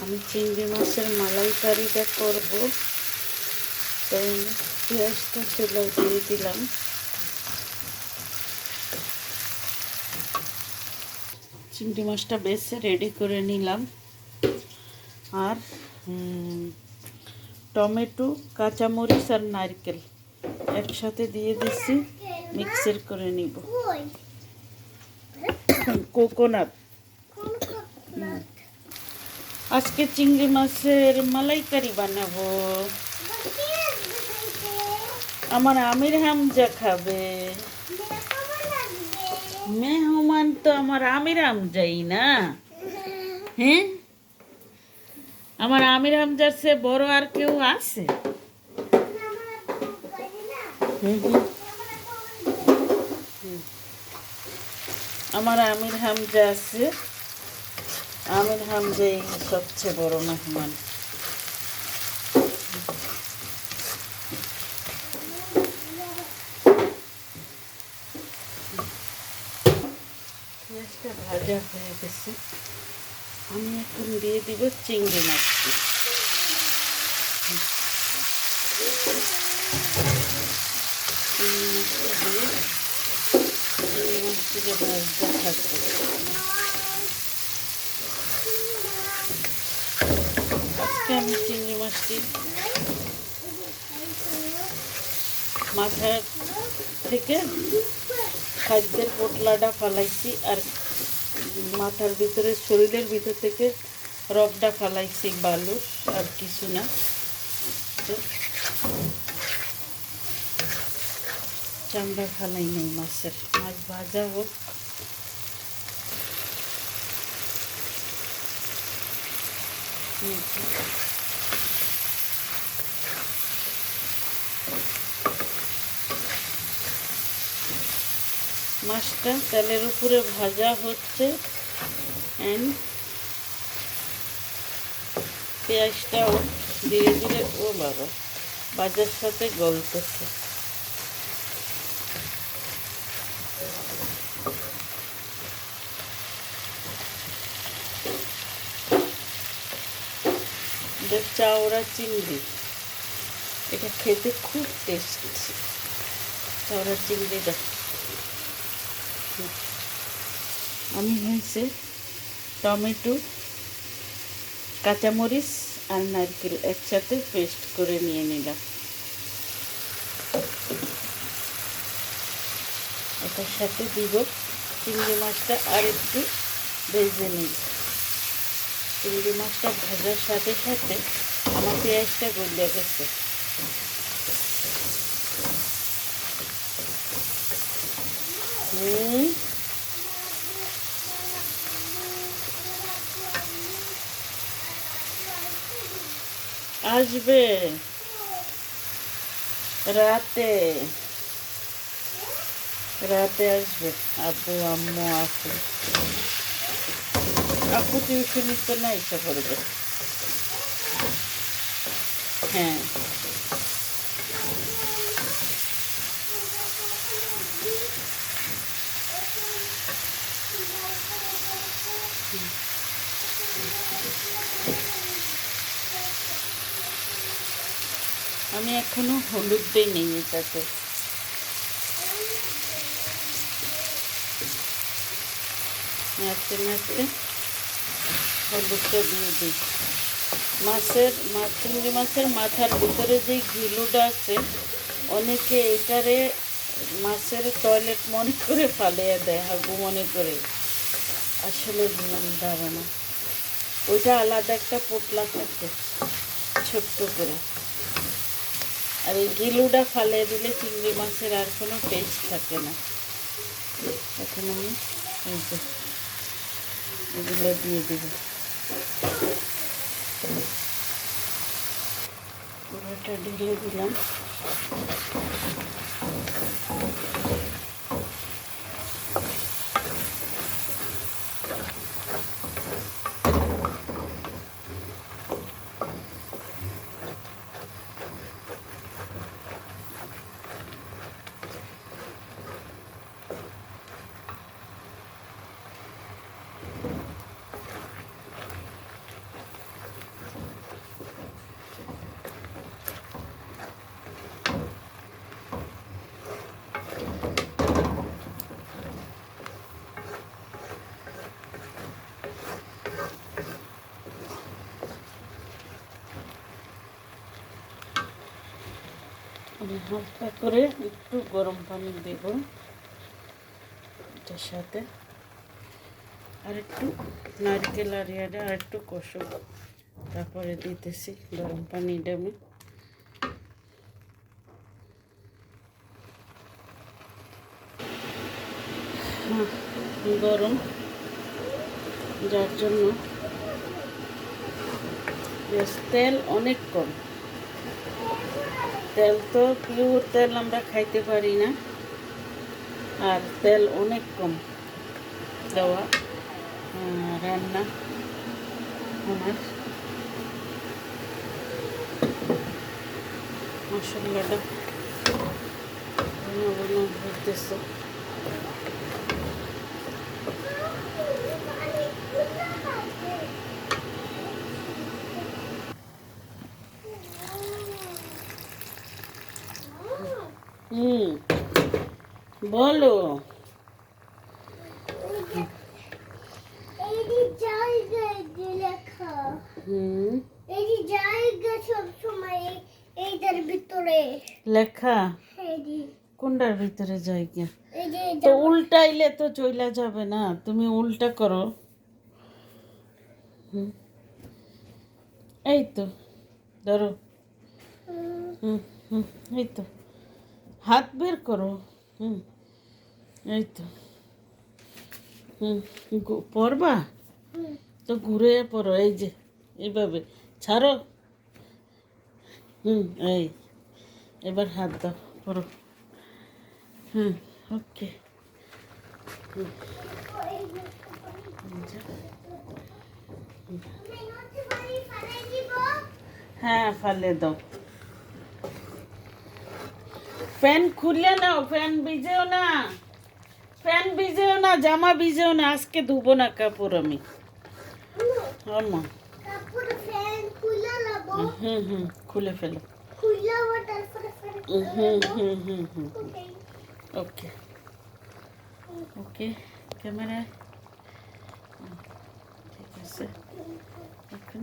আমি চিংড়ি মাছের মালাইকারিটা করব, তাই পেঁয়াজটা চুলায় দিয়ে দিলাম। চিংড়ি মাছটা বেছে রেডি করে নিলাম। আর টমেটো, কাঁচামরিচ আর নারকেল একসাথে দিয়ে দিচ্ছি, মিক্সার করে নিব। কোকোনাট। আজকে চিংড়ি মাছের মালাইকারি বানাবো। আমার আমির হামজা খাবে। মেহমান তো আমার আমির হামজাই না। হ্যাঁ, আমার আমির হামজার সে বড় আর কেউ আছে? আমার আমির হামজা আছে। আমির হামজাই সবচেয়ে বড় মেহমান। পেঁয়াজটা ভাজা হয়ে গেছে, আমি এখন দিয়ে দিব চিংড়ি মাছটি। চিংড়ি মাছটা দিয়ে চিংড়ি মাছটিকে ভাজতে থাকবো। আজকে আমি চিংড়ি মাছটি মাথার থেকে খাদ্যের পোটলাটা ফালাইছি, আর মাথার ভিতরে শরীরের ভিতর থেকে রগটা ফালাইছি, বালু আর কিছু না। তো চামড়া ফালাই নেই মাছের। মাছ ভাজা হোক। মাছটা তেলের উপরে ভাজা হচ্ছে, অ্যান্ড পেঁয়াজটাও ধীরে ধীরে বাবা ভাজার সাথে গলতেছে। চাওড়া চিংড়ি, এটা খেতে খুব টেস্টি। চাওড়া চিংড়িটা আমি হয়েছে টমেটো, কাঁচামরিচ আর নারকেল একসাথে পেস্ট করে নিয়ে নিলাম। এটার সাথে দিব চিংড়ি মাছটা আর একটু ভেজে নিই। চিংড়ি মাছটা ভাজার সাথে সাথে আমার পেঁয়াজটা গলে গেছে। আসবে রাতে, রাতে আসবে আব্বু আম্মু আপু। আপু টিউশনি তো না ইচ্ছা করবে। হ্যাঁ, আমি এখনো হলুদ দিই নেই এটাতে। নাড়তে নাড়তে হলুদটা দিয়ে দিই। চিংড়ি মাছের মাথার ভিতরে যে গিলুটা আছে, অনেকে এটারে মাছের টয়লেট মনে করে ফালিয়ে দেয়, হাগু মনে করে। আসলে ভুল ধারণা। ওইটা আলাদা একটা পোটলা থাকে ছোট্ট করে, আর এই গিলুটা ফালিয়ে দিলে চিংড়ি মাছের আর কোনো টেস্ট থাকে না। এখন আমি এগুলো দিয়ে দেব। পুরোটা ঢেলে দিলাম। হালকা করে একটু গরম পানি দেব এটার সাথে, আর একটু নারকেল আর ইয়াটা আর একটু কষব, তারপরে দিতেছি গরম পানিটা আমি। গরম, যার জন্য তেল অনেক কম। তেল তো পিওর তেল আমরা খাইতে পারি না, আর তেল অনেক কম দেওয়া রান্না আমার। মশলাটা হইতেছে। বলো। লেখা কোনটার ভিতরে যাই গিয়া? তো উল্টাইলে তো চইলা যাবে না, তুমি উল্টা করো। এই তো ধরো, এই তো হাত বের করো। এই তো পড়বা তো ঘুরে পড়ো, এই যে এইভাবে ছাড়ো। এই এবার হাত দাও, পড়ো। ওকে। হ্যাঁ, ফালে দাও। ফ্যান খুলে নাও, ফ্যান ভিজেও না, ফ্যান ভিজেও না, জামা ভিজেও না, আজকে ধুবো না কাপড় আমি। খুলে ফেলো। ওকে ওকে, ক্যামেরায় ঠিক আছে। এখন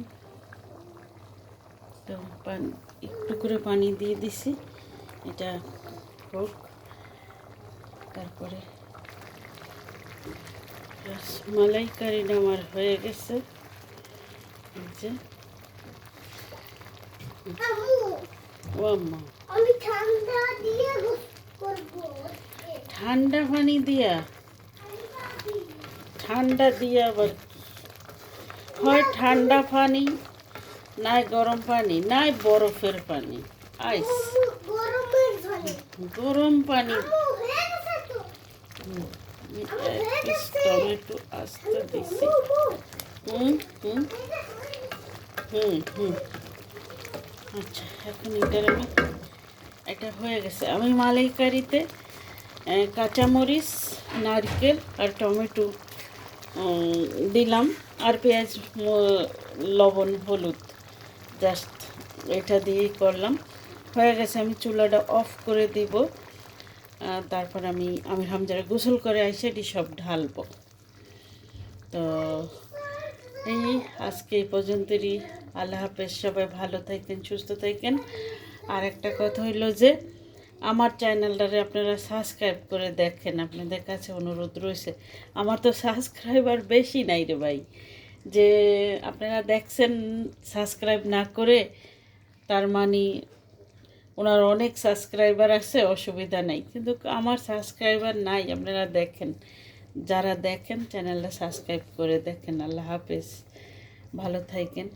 তো একটু করে পানি দিয়ে দিছি, এটা হোক। তারপরে মালাইকারিটা আমার হয়ে গেছে। যে আমি ঠান্ডা দিয়ে করব। ঠান্ডা পানি দিয়া? ঠান্ডা দিয়া আবার হয় ঠান্ডা পানি, নাই গরম পানি, নাই বরফের পানি, আইস গরম পানি। টমেটো আস্তে দিছি। আচ্ছা, এখন এটার আমি, এটা হয়ে গেছে। আমি মালাইকারিতে কাঁচামরিচ, নারকেল আর টমেটো দিলাম, আর পেঁয়াজ, লবণ, হলুদ, জাস্ট এটা দিয়েই করলাম। হয়ে গেছে, আমি চুলাটা অফ করে দিব। তারপর আমি হামজারে গোসল করে এসে এটি সব ঢালবো। তো এই আজকে এই পর্যন্তই। আল্লাহ হাফেজ, সবাই ভালো থাকেন, সুস্থ থাকেন। আর একটা কথা হইল যে আমার চ্যানেলটারে আপনারা সাবস্ক্রাইব করে দেখেন, আপনাদের কাছে অনুরোধ রয়েছে। আমার তো সাবস্ক্রাইবার বেশি নাই রে ভাই, যে আপনারা দেখছেন সাবস্ক্রাইব না করে, তার মানে ওনার অনেক সাবস্ক্রাইবার আছে, অসুবিধা নেই, কিন্তু আমার সাবস্ক্রাইবার নাই। আপনারা দেখেন, যারা দেখেন চ্যানেলটা সাবস্ক্রাইব করে দেখেন। আল্লাহ হাফেজ, ভালো থাকেন।